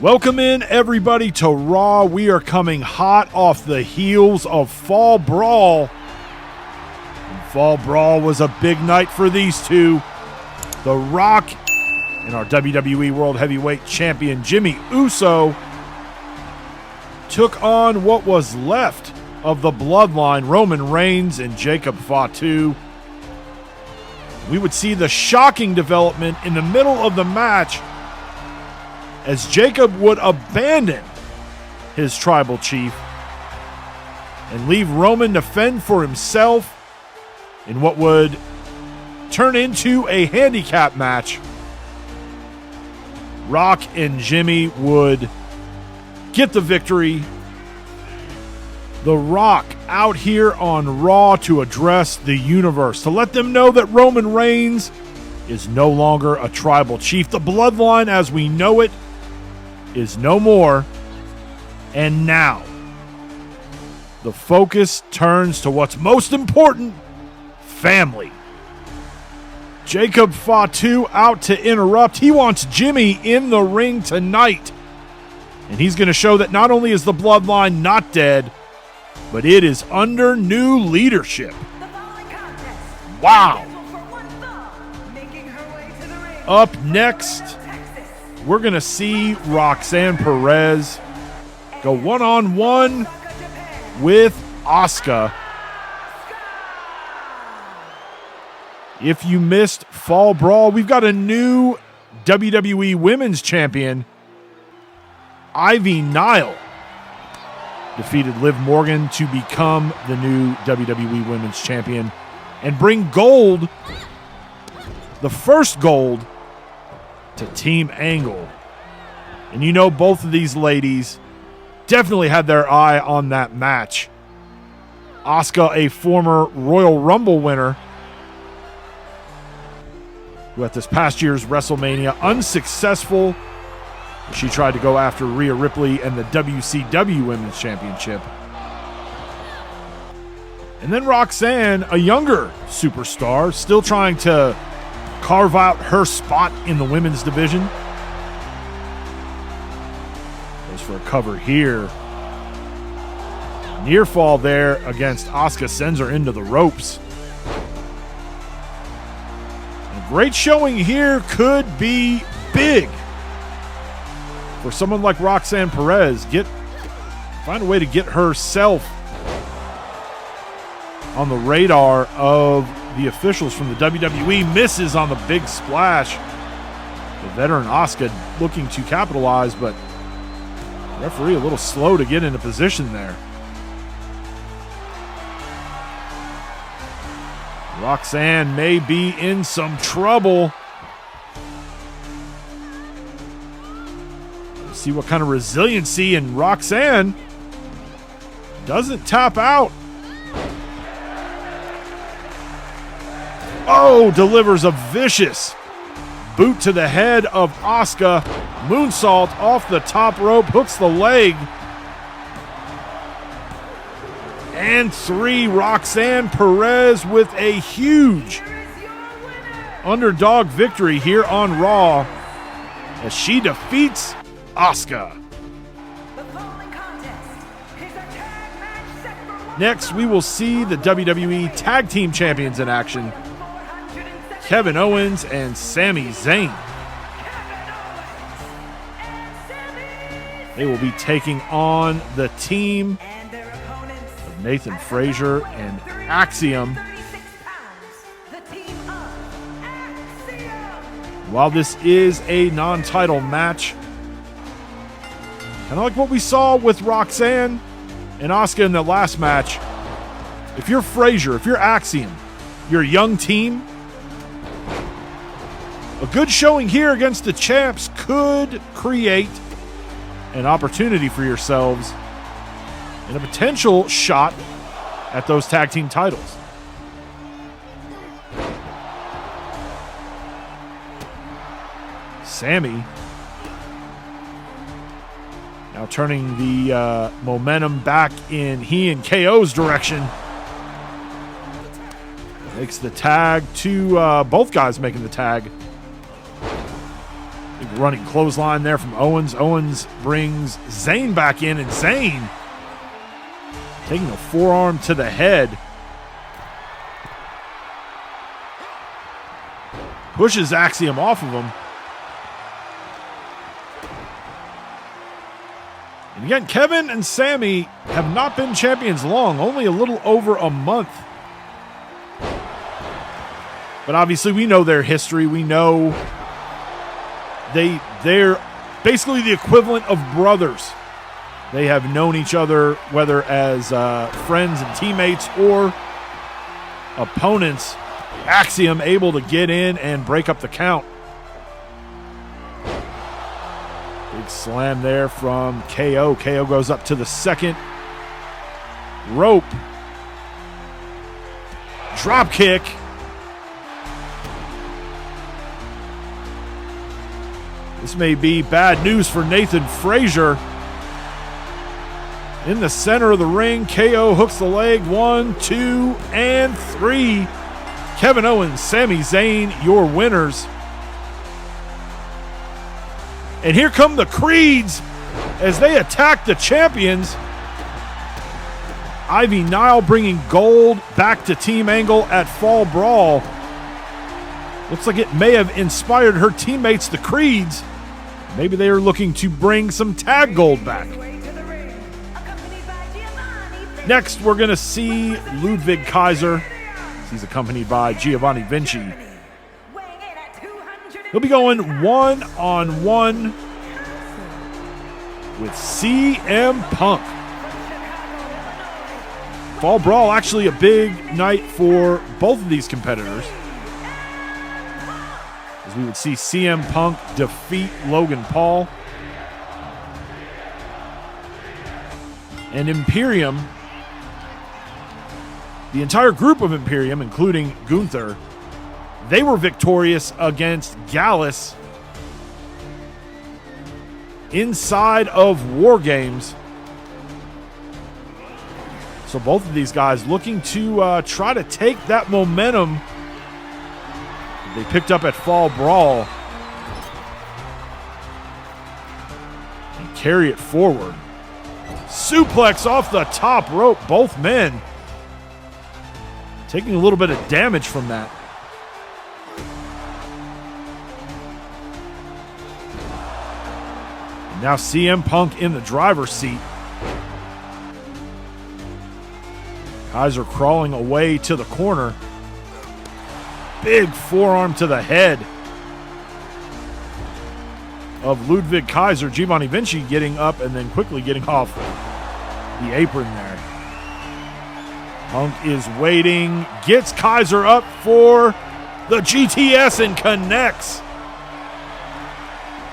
Welcome in, everybody, to Raw. We are coming hot off the heels of Fall Brawl. And Fall Brawl was a big night for these two. The Rock and our WWE World Heavyweight Champion Jimmy Uso took on what was left of the Bloodline, Roman Reigns and Jacob Fatu. We would see the shocking development in the middle of the match as Jacob would abandon his tribal chief and leave Roman to fend for himself in what would turn into a handicap match. Rock and Jimmy would get the victory. The Rock out here on Raw to address the universe, to let them know that Roman Reigns is no longer a tribal chief. The Bloodline as we know it is no more. And now, the focus turns to what's most important: family. Jacob Fatu out to interrupt. He wants Jimmy in the ring tonight. And he's going to show that not only is the Bloodline not dead, but it is under new leadership. Wow. Up next, we're going to see Roxanne Perez go one-on-one with Asuka. If you missed Fall Brawl, we've got a new WWE Women's Champion. Ivy Nile defeated Liv Morgan to become the new WWE Women's Champion and bring gold, the first gold, to Team Angle. And you know both of these ladies definitely had their eye on that match. Asuka, a former Royal Rumble winner, who at this past year's WrestleMania, unsuccessful. She tried to go after Rhea Ripley and the WCW Women's Championship. And then Roxanne, a younger superstar, still trying to carve out her spot in the women's division. Goes for a cover here. Near fall there against Asuka, sends her into the ropes. A great showing here could be big for someone like Roxanne Perez. Find a way to get herself on the radar of the officials from the WWE. Misses on the big splash. The veteran Asuka looking to capitalize, but referee a little slow to get into position there. Roxanne may be in some trouble. Let's see what kind of resiliency, and Roxanne doesn't tap out. Oh, delivers a vicious boot to the head of Asuka. Moonsault off the top rope, hooks the leg. And 3, Roxanne Perez with a huge underdog victory here on Raw as she defeats Asuka. Next, we will see the WWE Tag Team Champions in action. Kevin Owens and Sami Zayn. They will be taking on the team of Nathan Frazier and Axiom. While this is a non-title match, kind of like what we saw with Roxanne and Asuka in the last match, if you're Frazier, if you're Axiom, you're a young team, a good showing here against the champs could create an opportunity for yourselves and a potential shot at those tag team titles. Sami now turning the momentum back in he and KO's direction. Makes the tag to both guys making the tag. Running clothesline there from Owens. Owens brings Zayn back in, and Zayn taking a forearm to the head. Pushes Axiom off of him. And again, Kevin and Sammy have not been champions long, only a little over a month. But obviously we know their history. We know they're basically the equivalent of brothers. They have known each other, whether as friends and teammates or opponents. Axiom able to get in and break up the count. Big slam there from KO. KO goes up to the second rope. Drop kick. This may be bad news for Nathan Frazier. In the center of the ring, KO hooks the leg. 1, 2, and 3. Kevin Owens, Sami Zayn, your winners. And here come the Creeds as they attack the champions. Ivy Nile bringing gold back to Team Angle at Fall Brawl. Looks like it may have inspired her teammates, the Creeds. Maybe they are looking to bring some tag gold back. Next, we're going to see Ludwig Kaiser. He's accompanied by Giovanni Vinci. He'll be going one-on-one with CM Punk. Fall Brawl, actually a big night for both of these competitors, as we would see CM Punk defeat Logan Paul. And Imperium, the entire group of Imperium, including Gunther, they were victorious against Gallus inside of War Games. So both of these guys looking to try to take that momentum they picked up at Fall Brawl and carry it forward. Suplex off the top rope, both men taking a little bit of damage from that. And now CM Punk in the driver's seat. Kaiser crawling away to the corner. Big forearm to the head of Ludwig Kaiser. Giovanni Vinci getting up and then quickly getting off the apron there. Punk is waiting, gets Kaiser up for the GTS and connects.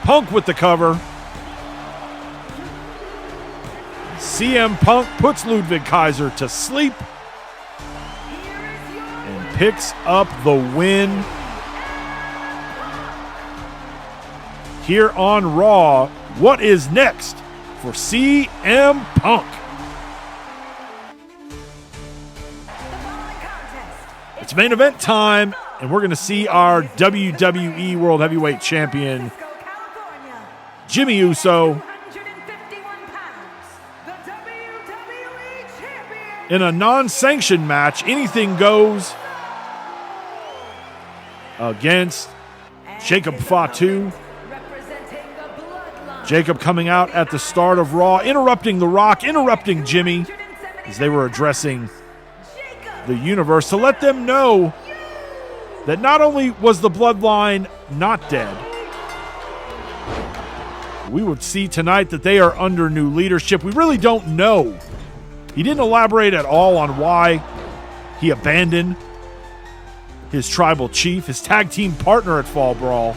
Punk with the cover. CM Punk puts Ludwig Kaiser to sleep and picks up the win here on Raw. What is next for CM Punk? It's main event time, and we're going to see our WWE World Heavyweight Champion, Jimmy Uso, in a non-sanctioned match. Anything goes against Jacob Fatu. Jacob coming out at the start of Raw, interrupting The Rock, interrupting Jimmy as they were addressing the universe to let them know that not only was the bloodline not dead, we would see tonight that they are under new leadership. We really don't know. He didn't elaborate at all on why he abandoned his tribal chief, his tag team partner at Fall Brawl,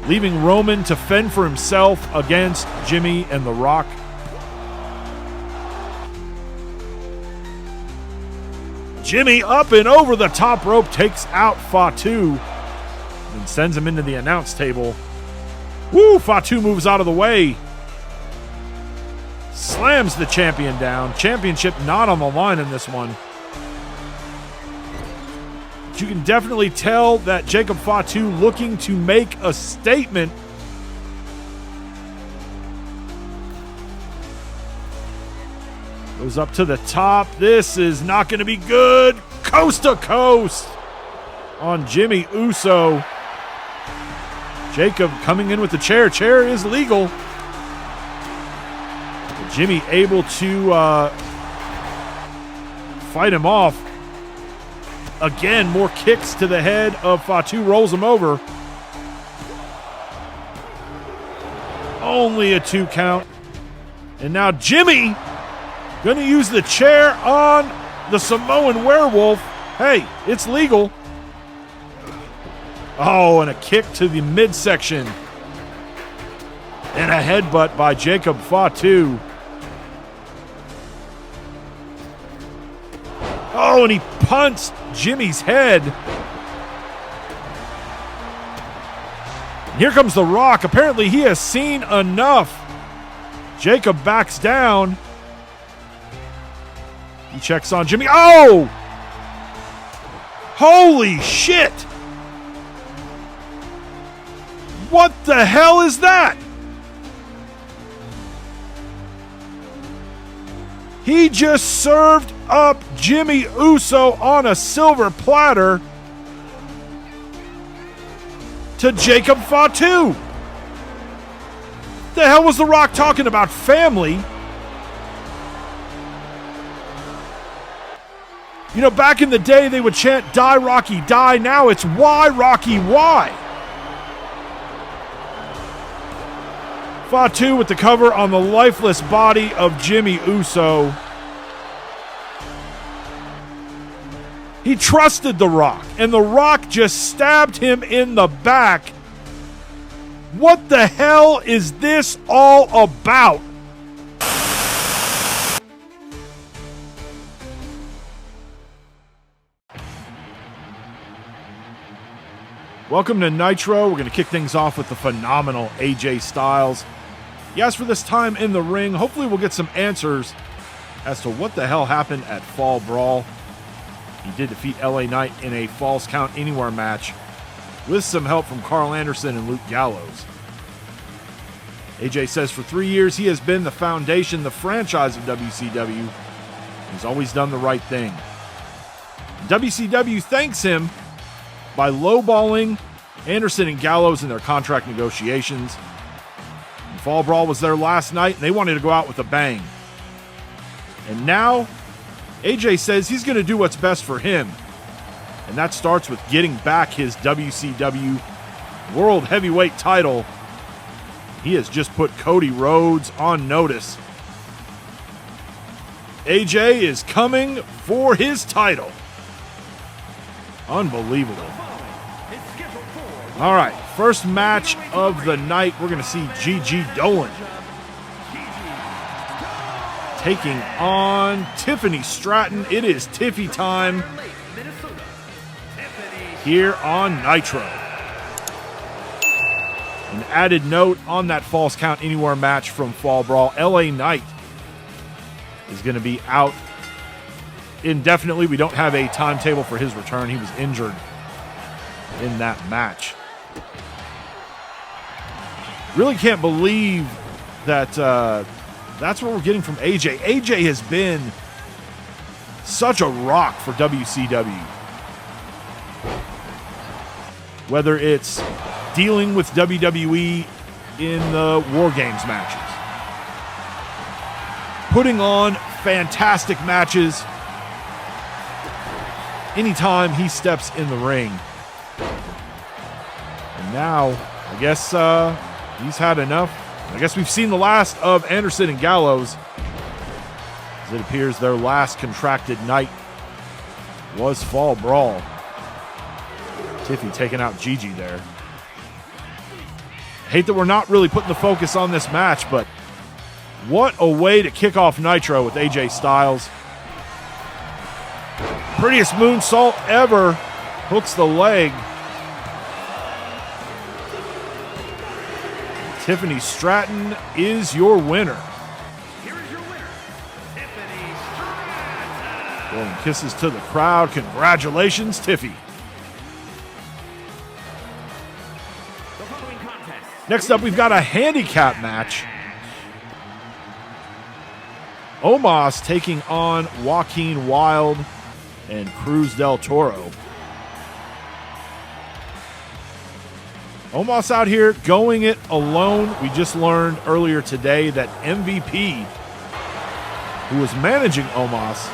leaving Roman to fend for himself against Jimmy and The Rock. Jimmy up and over the top rope, takes out Fatu and sends him into the announce table. Woo! Fatu moves out of the way. Slams the champion down. Championship not on the line in this one. But you can definitely tell that Jacob Fatu looking to make a statement. Goes up to the top. This is not going to be good. Coast to coast on Jimmy Uso. Jacob coming in with the chair. Chair is legal. But Jimmy able to fight him off. Again, more kicks to the head of Fatu. Rolls him over. Only a 2 count. And now Jimmy going to use the chair on the Samoan Werewolf. Hey, it's legal. Oh, and a kick to the midsection. And a headbutt by Jacob Fatu. Oh, and he punts Jimmy's head. And here comes The Rock. Apparently he has seen enough. Jacob backs down. He checks on Jimmy. Oh! Holy shit! What the hell is that? He just served up Jimmy Uso on a silver platter to Jacob Fatu. The hell was The Rock talking about? Family? You know, back in the day, they would chant, "Die, Rocky, die." Now it's, "Why, Rocky, why?" Fatu with the cover on the lifeless body of Jimmy Uso. He trusted The Rock, and The Rock just stabbed him in the back. What the hell is this all about? Welcome to Nitro. We're going to kick things off with the phenomenal AJ Styles. He asked for this time in the ring. Hopefully we'll get some answers as to what the hell happened at Fall Brawl. He did defeat LA Knight in a Falls Count Anywhere match with some help from Carl Anderson and Luke Gallows. AJ says for 3 years he has been the foundation, the franchise of WCW. He's always done the right thing. WCW thanks him by lowballing Anderson and Gallows in their contract negotiations. And Fall Brawl was their last night, and they wanted to go out with a bang. And now, AJ says he's going to do what's best for him. And that starts with getting back his WCW World Heavyweight title. He has just put Cody Rhodes on notice. AJ is coming for his title. Unbelievable. All right, first match of the night, we're going to see Gigi Dolan taking on Tiffany Stratton. It is Tiffy time here on Nitro. An added note on that Falls Count Anywhere match from Fall Brawl, LA Knight is going to be out indefinitely. We don't have a timetable for his return. He was injured in that match. Really can't believe that that's what we're getting from AJ. AJ has been such a rock for WCW. Whether it's dealing with WWE in the War Games matches, putting on fantastic matches anytime he steps in the ring. And now, I guess he's had enough. I guess we've seen the last of Anderson and Gallows, as it appears their last contracted night was Fall Brawl. Tiffy taking out Gigi there. Hate that we're not really putting the focus on this match, but what a way to kick off Nitro with AJ Styles. Prettiest moonsault ever. Hooks the leg. Tiffany Stratton is your winner. Here is your winner, Tiffany Stratton. Blowing kisses to the crowd. Congratulations, Tiffy. Next up, we've got a handicap match. Omos taking on Joaquin Wilde and Cruz del Toro. Omos out here going it alone. We just learned earlier today that MVP, who was managing Omos,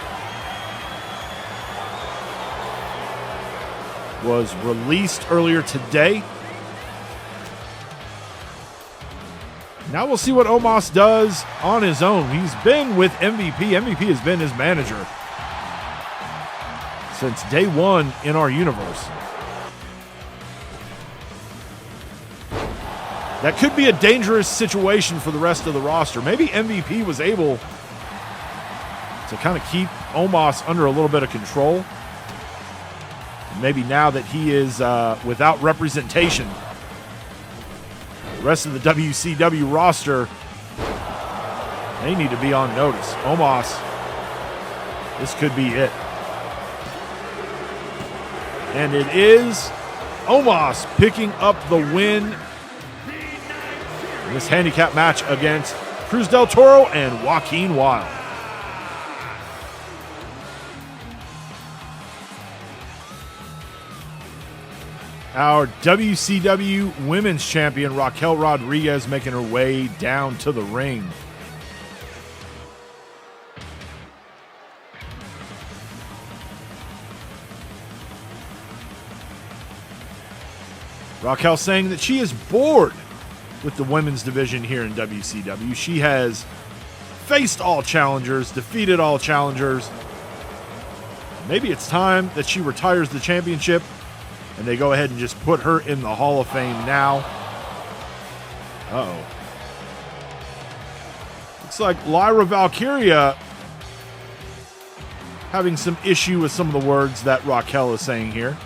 was released earlier today. Now we'll see what Omos does on his own. He's been with MVP. MVP has been his manager since day one in our universe. That could be a dangerous situation for the rest of the roster. Maybe MVP was able to kind of keep Omos under a little bit of control. Maybe now that he is without representation, the rest of the WCW roster, they need to be on notice. Omos, this could be it. And it is Omos picking up the win in this handicap match against Cruz del Toro and Joaquin Wilde. Our WCW Women's Champion Raquel Rodriguez making her way down to the ring. Raquel saying that she is bored with the women's division here in WCW. She has faced all challengers, defeated all challengers. Maybe it's time that she retires the championship and they go ahead and just put her in the Hall of Fame now. Uh-oh. Looks like Lyra Valkyria having some issue with some of the words that Raquel is saying here.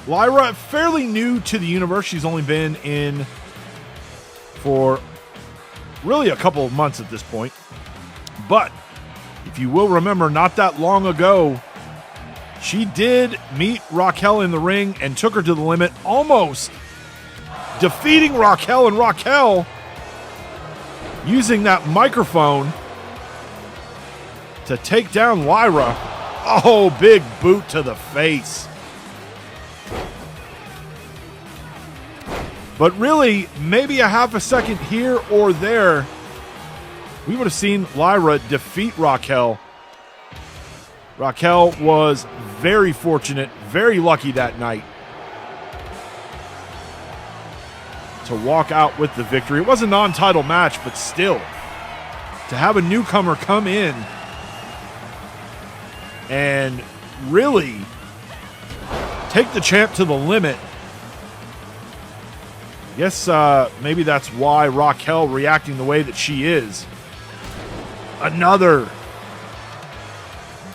Lyra, fairly new to the universe. She's only been in for really a couple of months at this point. But if you will remember, not that long ago, she did meet Raquel in the ring and took her to the limit, almost defeating Raquel, and Raquel using that microphone to take down Lyra. Oh, big boot to the face. But really, maybe a half a second here or there, we would have seen Lyra defeat Raquel. Raquel was very fortunate, very lucky that night to walk out with the victory. It was a non-title match, but still, to have a newcomer come in and really take the champ to the limit. I guess maybe that's why Raquel reacting the way that she is. Another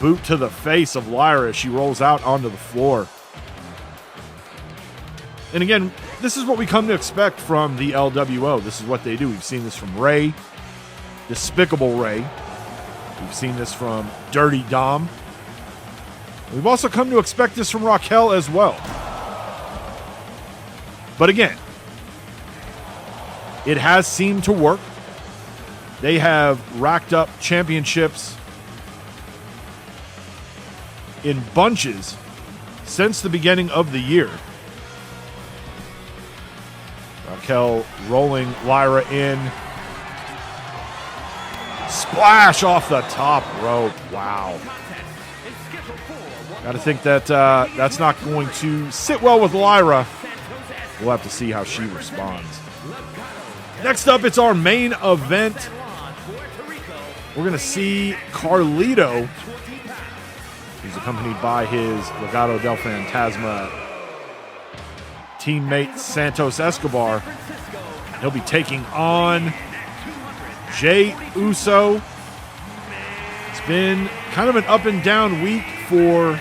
boot to the face of Lyra as she rolls out onto the floor. And again, this is what we come to expect from the LWO. This is what they do. We've seen this from Ray, Despicable Ray. We've seen this from Dirty Dom. We've also come to expect this from Raquel as well. But again, it has seemed to work. They have racked up championships in bunches since the beginning of the year. Raquel rolling Lyra in. Splash off the top rope. Wow. Got to think that that's not going to sit well with Lyra. We'll have to see how she responds. Next up, it's our main event. We're going to see Carlito, who's accompanied by his Legado del Fantasma teammate Santos Escobar. He'll be taking on Jey Uso. It's been kind of an up and down week for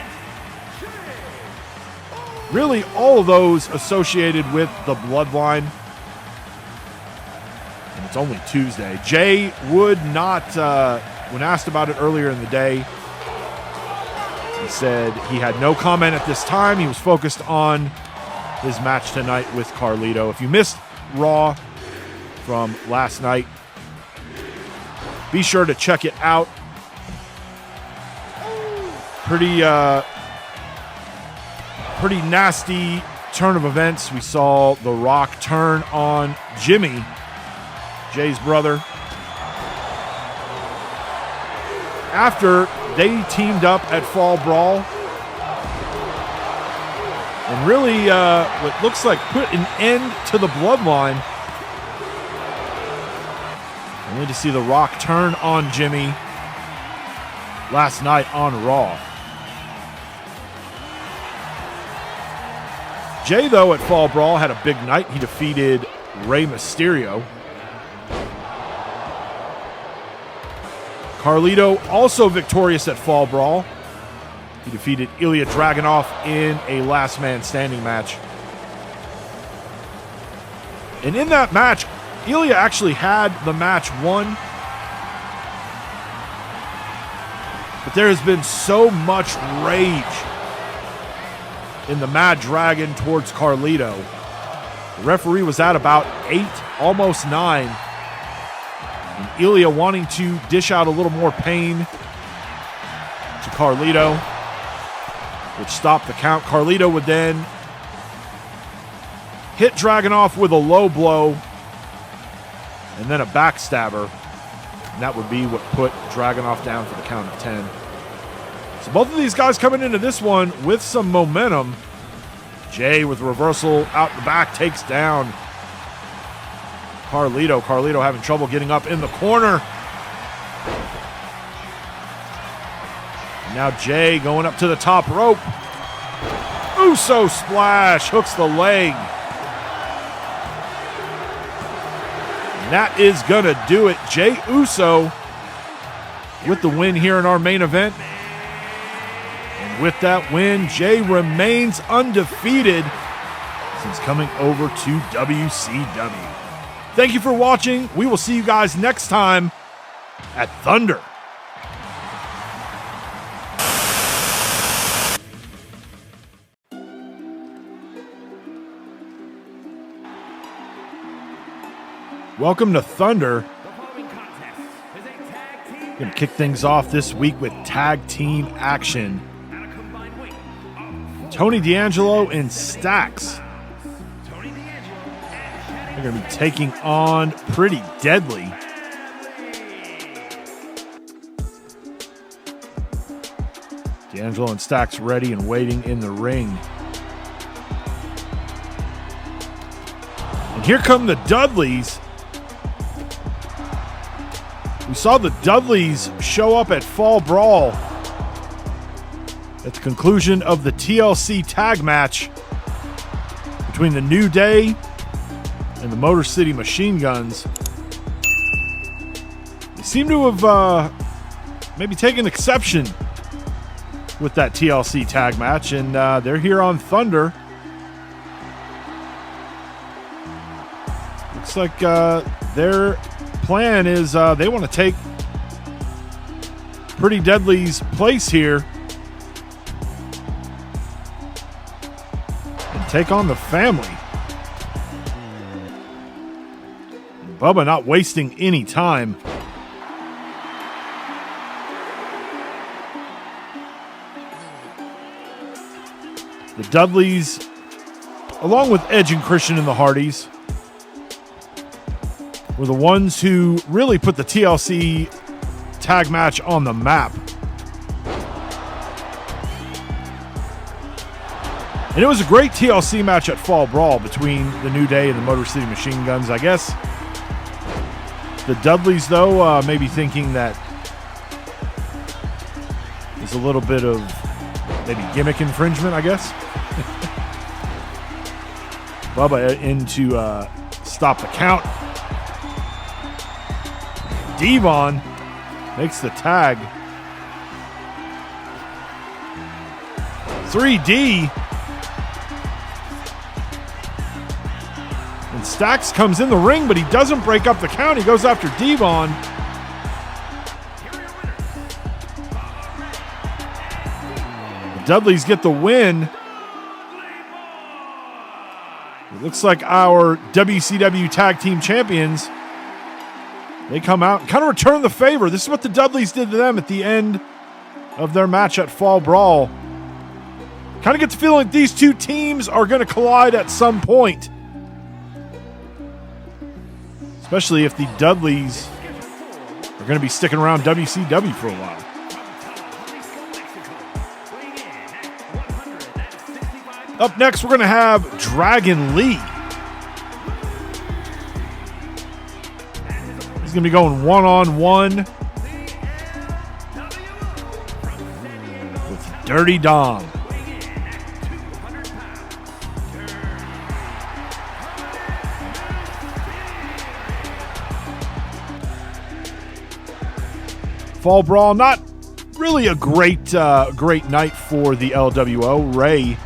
really all of those associated with the Bloodline. And it's only Tuesday. Jay would not, when asked about it earlier in the day, he said he had no comment at this time. He was focused on his match tonight with Carlito. If you missed Raw from last night. Be sure to check it out. Pretty nasty turn of events. We saw The Rock turn on Jimmy, Jay's brother, after they teamed up at Fall Brawl and really what looks like put an end to the bloodline. Only to see The Rock turn on Jimmy last night on Raw. Jay, though, at Fall Brawl had a big night. He defeated Rey Mysterio. Carlito also victorious at Fall Brawl. He defeated Ilya Dragunov in a last man standing match. And in that match, Ilya actually had the match won. But there has been so much rage in the Mad Dragon towards Carlito. The referee was at about 8, almost 9. And Ilya wanting to dish out a little more pain to Carlito, which stopped the count. Carlito would then hit Dragunov with a low blow and then a backstabber. And that would be what put Dragunov down for the count of 10. So both of these guys coming into this one with some momentum. Jay with reversal out the back takes down Carlito. Carlito having trouble getting up in the corner. And now Jay going up to the top rope. Uso splash, hooks the leg. And that is gonna do it. Jay Uso with the win here in our main event. With that win, Jay remains undefeated since coming over to WCW. Thank you for watching. We will see you guys next time at Thunder. Welcome to Thunder. Going to kick things off this week with tag team action. Tony D'Angelo and Stax. They're going to be taking on Pretty Deadly. D'Angelo and Stax ready and waiting in the ring. And here come the Dudleys. We saw the Dudleys show up at Fall Brawl at the conclusion of the TLC tag match between the New Day and the Motor City Machine Guns. They seem to have maybe taken exception with that TLC tag match, and they're here on Thunder. Looks like their plan is they want to take Pretty Deadly's place here and take on the family. And Bubba not wasting any time. The Dudleys, along with Edge and Christian and the Hardys, were the ones who really put the TLC tag match on the map. And it was a great TLC match at Fall Brawl between the New Day and the Motor City Machine Guns. I guess the Dudleys, though, maybe thinking that there's a little bit of maybe gimmick infringement, I guess. Bubba in to stop the count. Devon makes the tag. 3D. And Stax comes in the ring, but he doesn't break up the count. He goes after Devon. The Dudleys get the win. It looks like our WCW Tag Team Champions, they come out and kind of return the favor. This is what the Dudleys did to them at the end of their match at Fall Brawl. Kind of get the feeling like these two teams are going to collide at some point. Especially if the Dudleys are going to be sticking around WCW for a while. Up next, we're going to have Dragon Lee. He's going to be going one-on-one with Dirty Dom. Fall Brawl, not really a great night for the LWO. Ray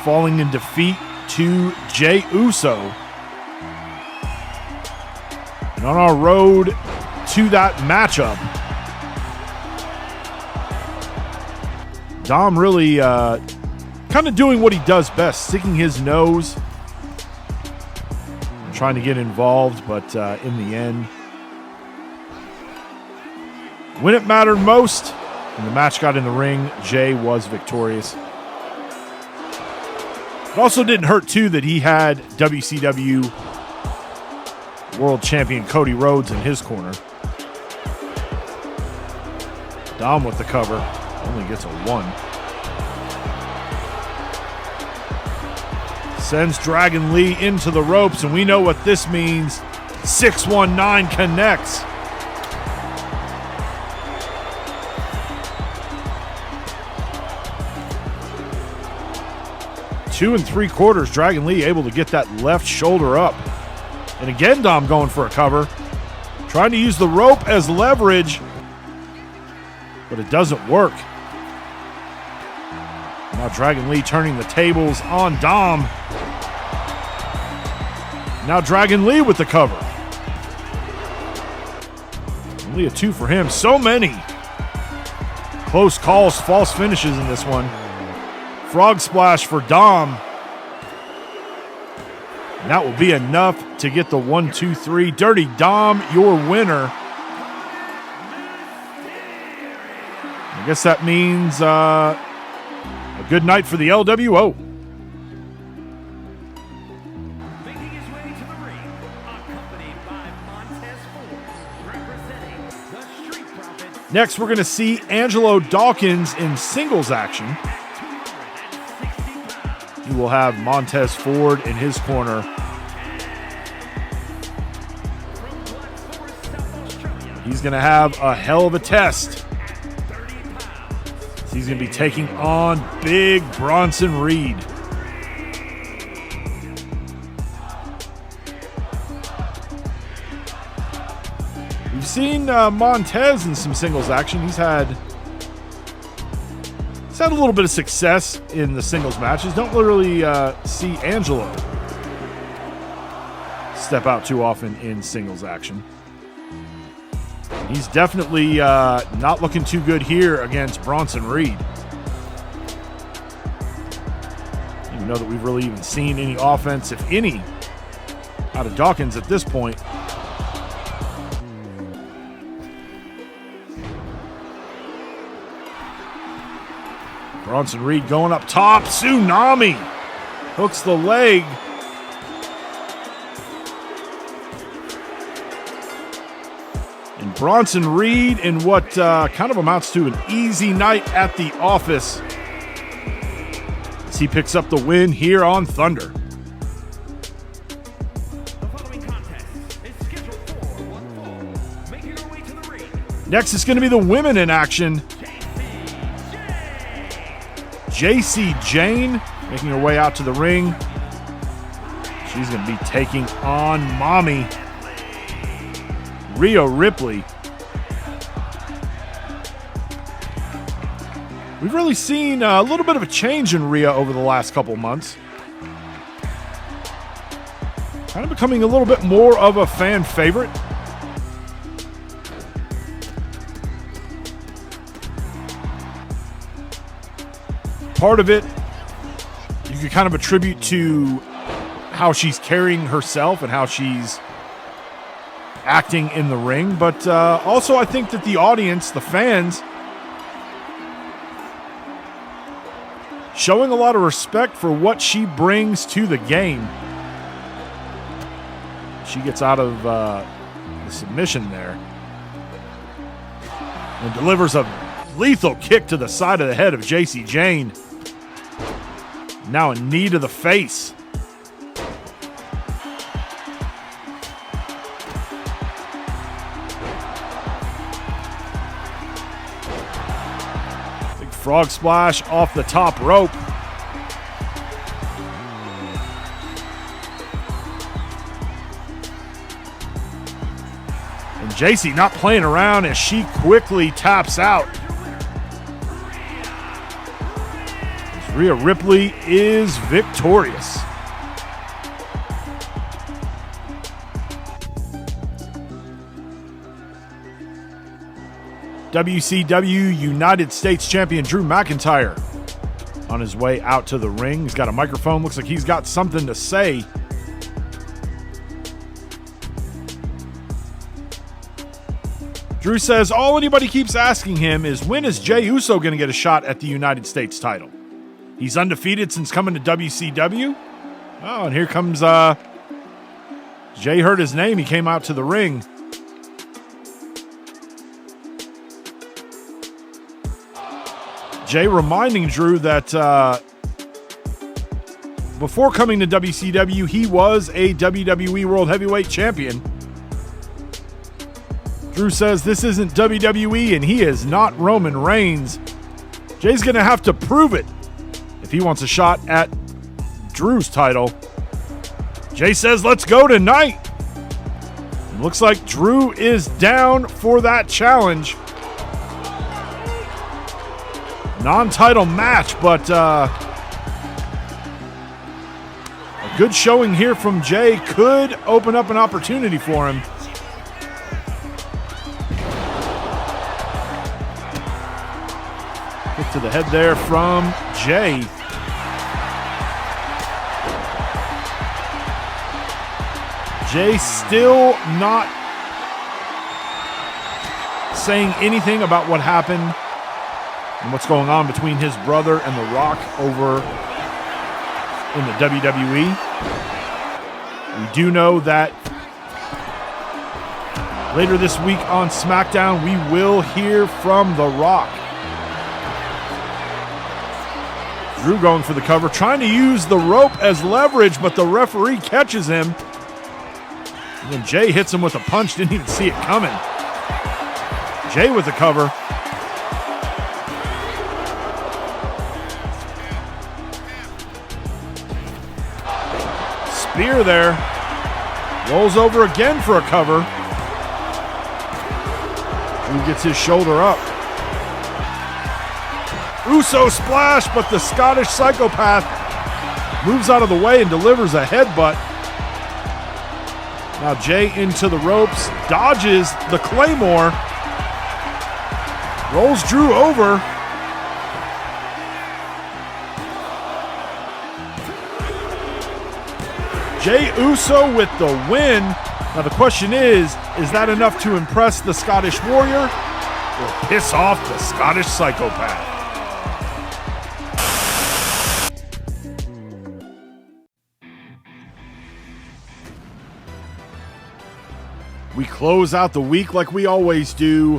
falling in defeat to Jey Uso. And on our road to that matchup, Dom really kind of doing what he does best, sticking his nose, and trying to get involved, but in the end, when it mattered most, when the match got in the ring, Jay was victorious. It also didn't hurt, too, that he had WCW World Champion Cody Rhodes in his corner. Dom with the cover. Only gets a 1. Sends Dragon Lee into the ropes, and we know what this means. 619 connects. Two and 3/4, Dragon Lee able to get that left shoulder up. And again, Dom going for a cover. Trying to use the rope as leverage, but it doesn't work. Now Dragon Lee turning the tables on Dom. Now Dragon Lee with the cover. Only a 2 for him. So many close calls, false finishes in this one. Frog splash for Dom. And that will be enough to get the 1, 2, 3. Dirty Dom, your winner. I guess that means a good night for the LWO. Making his way to the ring, accompanied by Montez Ford, representing the Street Profits. Next, we're going to see Angelo Dawkins in singles action. He will have Montez Ford in his corner. He's going to have a hell of a test. He's going to be taking on Big Bronson Reed. We've seen Montez in some singles action. He's had a little bit of success in the singles matches. Don't really see Angelo step out too often in singles action. He's definitely not looking too good here against Bronson Reed. I don't even know that we've really even seen any offense, if any, out of Dawkins at this point. Bronson Reed going up top. Tsunami hooks the leg. And Bronson Reed in what kind of amounts to an easy night at the office as he picks up the win here on Thunder. The following contest is scheduled for one fall. Making her way to the ring, Next is going to be the women in action. JC Jane making her way out to the ring. She's going to be taking on Mommy Rhea Ripley. We've really seen a little bit of a change in Rhea over the last couple months. Kind of becoming a little bit more of a fan favorite. Part of it, you you could kind of attribute to how she's carrying herself and how she's acting in the ring. But also I think that the audience, the fans, showing a lot of respect for what she brings to the game. She gets out of the submission there and delivers a lethal kick to the side of the head of JC Jane. Now a knee to the face. Big frog splash off the top rope. And JC not playing around as she quickly taps out. Rhea Ripley is victorious. WCW United States Champion Drew McIntyre on his way out to the ring. He's got a microphone. Looks like he's got something to say. Drew says all anybody keeps asking him is, when is Jey Uso going to get a shot at the United States title? He's undefeated since coming to WCW. Oh, and here comes Jay heard his name. He came out to the ring. Jay reminding Drew that before coming to WCW, he was a WWE World Heavyweight Champion. Drew says this isn't WWE and he is not Roman Reigns. Jay's going to have to prove it if he wants a shot at Drew's title. Jay says, let's go tonight. It looks like Drew is down for that challenge. Non-title match, but a good showing here from Jay could open up an opportunity for him. Kick to the head there from Jay. Jay still not saying anything about what happened and what's going on between his brother and The Rock over in the WWE. We do know that later this week on SmackDown, we will hear from The Rock. Drew going for the cover, trying to use the rope as leverage, but the referee catches him. And then Jay hits him with a punch, didn't even see it coming. Jay with the cover. Spear there. Rolls over again for a cover. Drew gets his shoulder up. Uso splash, but the Scottish Psychopath moves out of the way and delivers a headbutt. Now Jay into the ropes, dodges the Claymore, rolls Drew over. Jey Uso with the win. Now the question is that enough to impress the Scottish Warrior or piss off the Scottish Psychopath? We close out the week like we always do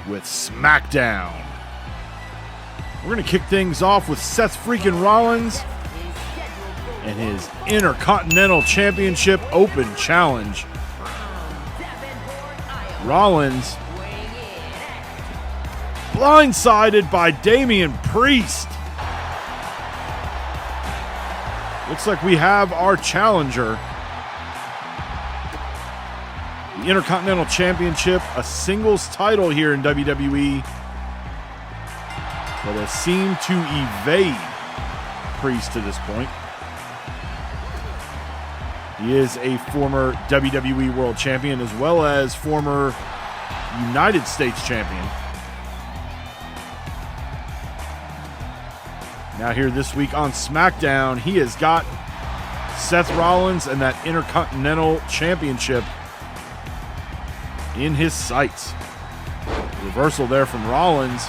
with SmackDown. We're going to kick things off with Seth freaking Rollins and his Intercontinental Championship Open Challenge. Rollins blindsided by Damian Priest. Looks like we have our challenger. The Intercontinental Championship, a singles title here in WWE, but has seemed to evade Priest to this point. He is a former WWE World Champion as well as former United States Champion. Now here this week on SmackDown, he has got Seth Rollins and that Intercontinental Championship in his sights. Reversal there from Rollins.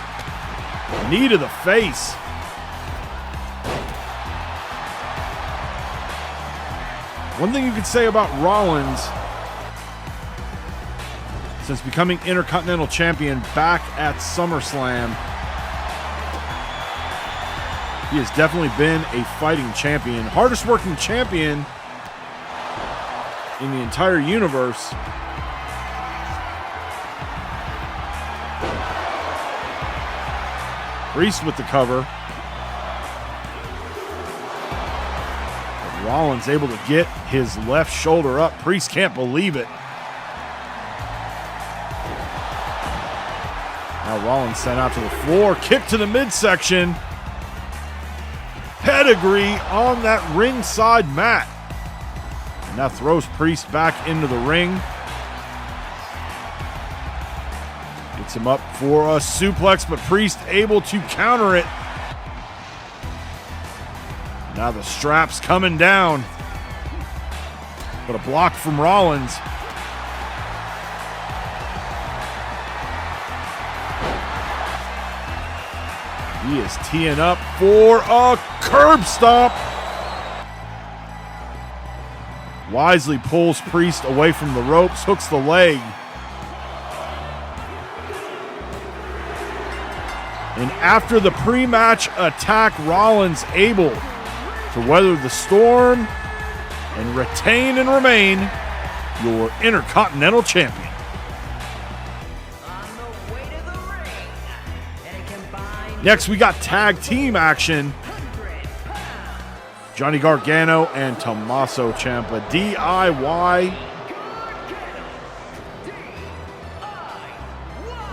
Knee to the face. One thing you could say about Rollins, since becoming Intercontinental Champion back at SummerSlam, he has definitely been a fighting champion. Hardest working champion in the entire universe. Priest with the cover. But Rollins able to get his left shoulder up. Priest can't believe it. Now Rollins sent out to the floor. Kick to the midsection. Pedigree on that ringside mat. And that throws Priest back into the ring. Gets him up for a suplex, but Priest able to counter it. Now the strap's coming down. But a block from Rollins. He is teeing up for a curb stomp. Wisely pulls Priest away from the ropes, hooks the leg. And after the pre-match attack, Rollins able to weather the storm and retain and remain your Intercontinental Champion. Next, we got tag team action. Johnny Gargano and Tommaso Ciampa, DIY.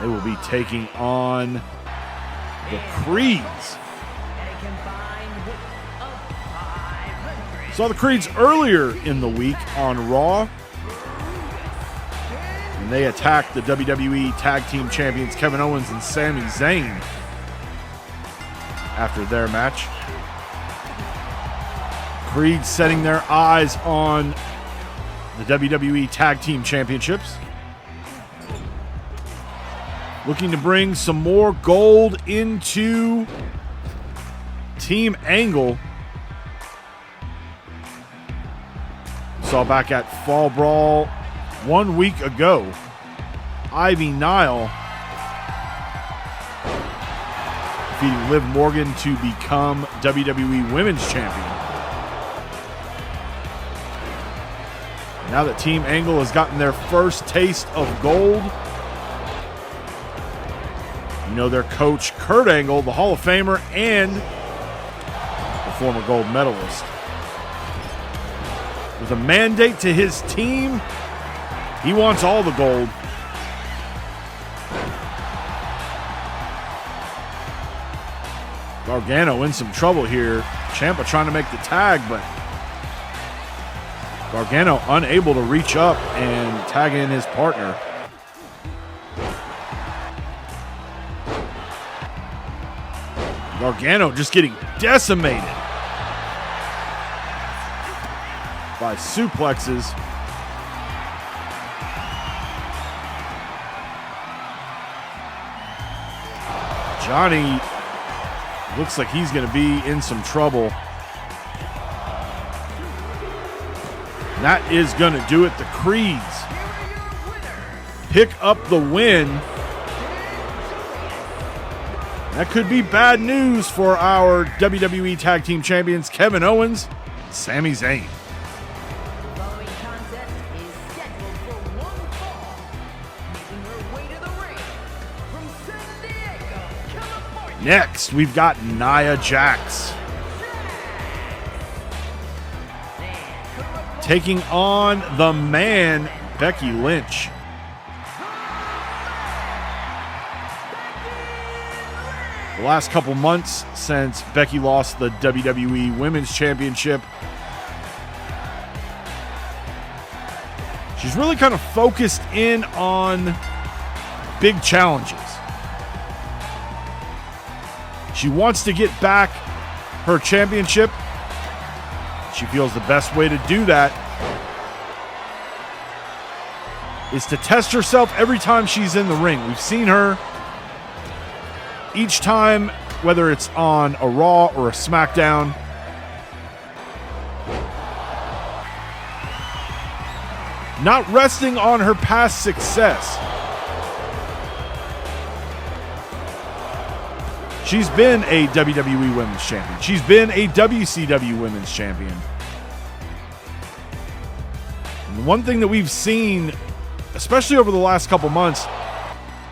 They will be taking on the Creeds. Saw the Creeds earlier in the week on Raw. And they attacked the WWE Tag Team Champions Kevin Owens and Sami Zayn after their match. Creed setting their eyes on the WWE Tag Team Championships. Looking to bring some more gold into Team Angle. Saw back at Fall Brawl 1 week ago, Ivy Nile defeating Liv Morgan to become WWE Women's Champion. Now that Team Angle has gotten their first taste of gold, you know their coach, Kurt Angle, the Hall of Famer and the former gold medalist. With a mandate to his team, he wants all the gold. Gargano in some trouble here. Ciampa trying to make the tag, but Gargano unable to reach up and tag in his partner. Gargano just getting decimated by suplexes. Johnny looks like he's going to be in some trouble. And that is going to do it. The Creeds pick up the win. That could be bad news for our WWE Tag Team Champions, Kevin Owens, Sami Zayn. Next, we've got Nia Jax taking on the man, Becky Lynch. The last couple months since Becky lost the WWE Women's Championship, she's really kind of focused in on big challenges. She wants to get back her championship. She feels the best way to do that is to test herself every time she's in the ring. We've seen her each time, whether it's on a Raw or a SmackDown. Not resting on her past success. She's been a WWE Women's Champion. She's been a WCW Women's Champion. And the one thing that we've seen, especially over the last couple months,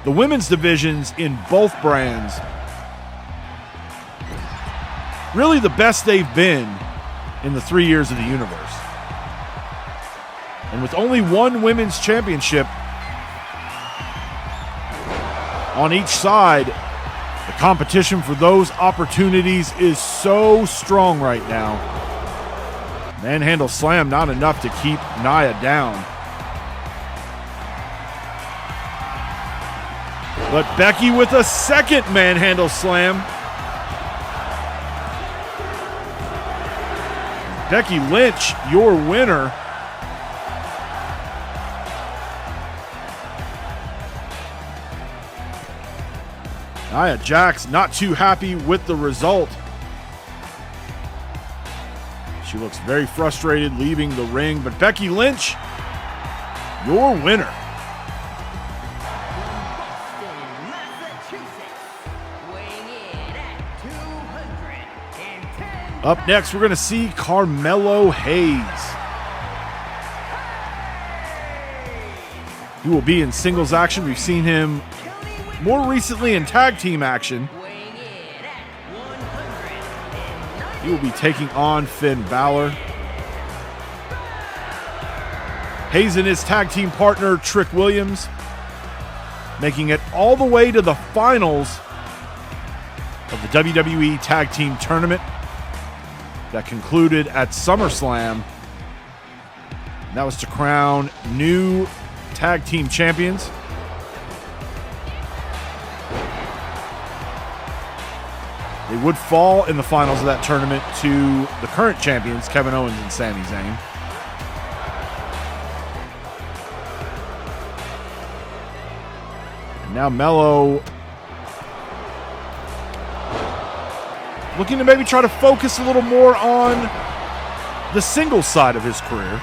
the women's divisions in both brands, really the best they've been in the 3 years of the universe. And with only one women's championship on each side, the competition for those opportunities is so strong right now. Manhandle slam, not enough to keep Nia down. But Becky with a second manhandle slam. Becky Lynch, your winner. Nia Jax not too happy with the result. She looks very frustrated leaving the ring, but Becky Lynch, your winner. Up next, we're going to see Carmelo Hayes. He will be in singles action. We've seen him more recently in tag team action. He will be taking on Finn Balor. Hayes and his tag team partner, Trick Williams, making it all the way to the finals of the WWE Tag Team Tournament that concluded at SummerSlam. And that was to crown new tag team champions. They would fall in the finals of that tournament to the current champions, Kevin Owens and Sami Zayn. And now Melo looking to maybe try to focus a little more on the singles side of his career.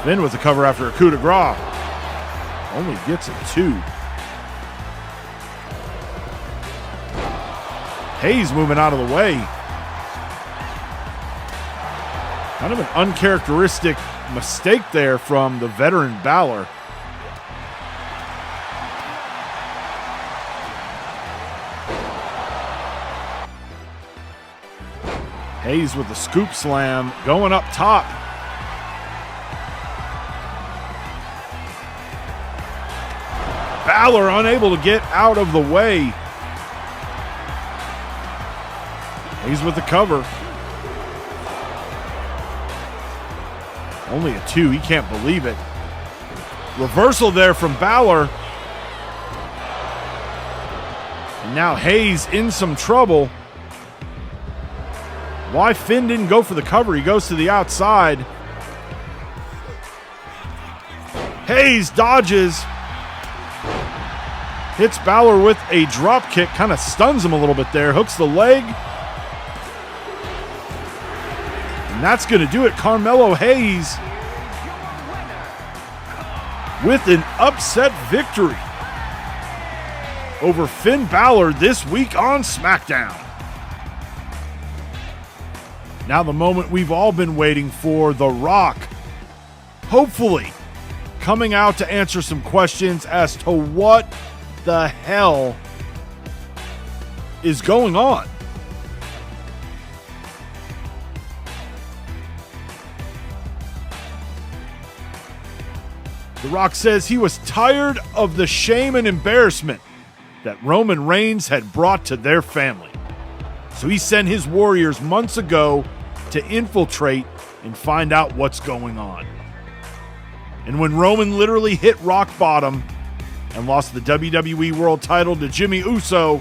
Finn with the cover after a coup de grace. Only gets a 2. Hayes moving out of the way. Kind of an uncharacteristic mistake there from the veteran Balor. Hayes with the scoop slam going up top. Balor unable to get out of the way. Hayes with the cover. Only a 2. He can't believe it. Reversal there from Balor. And now Hayes in some trouble. Why Finn didn't go for the cover? He goes to the outside. Hayes dodges. Hits Balor with a drop kick. Kind of stuns him a little bit there. Hooks the leg. And that's going to do it. Carmelo Hayes with an upset victory over Finn Balor this week on SmackDown. Now the moment we've all been waiting for, The Rock, hopefully coming out to answer some questions as to what the hell is going on. The Rock says he was tired of the shame and embarrassment that Roman Reigns had brought to their family. So he sent his warriors months ago to infiltrate and find out what's going on. And when Roman literally hit rock bottom and lost the WWE World title to Jimmy Uso,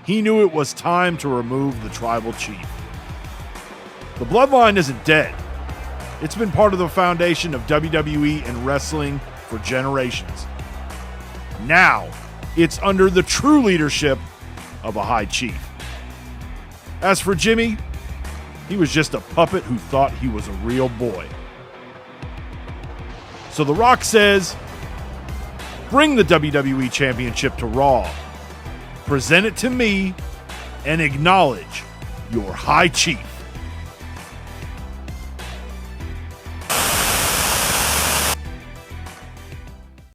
he knew it was time to remove the tribal chief. The bloodline isn't dead. It's been part of the foundation of WWE and wrestling for generations. Now, it's under the true leadership of a high chief. As for Jimmy, he was just a puppet who thought he was a real boy. So The Rock says, bring the WWE Championship to Raw, present it to me, and acknowledge your high chief.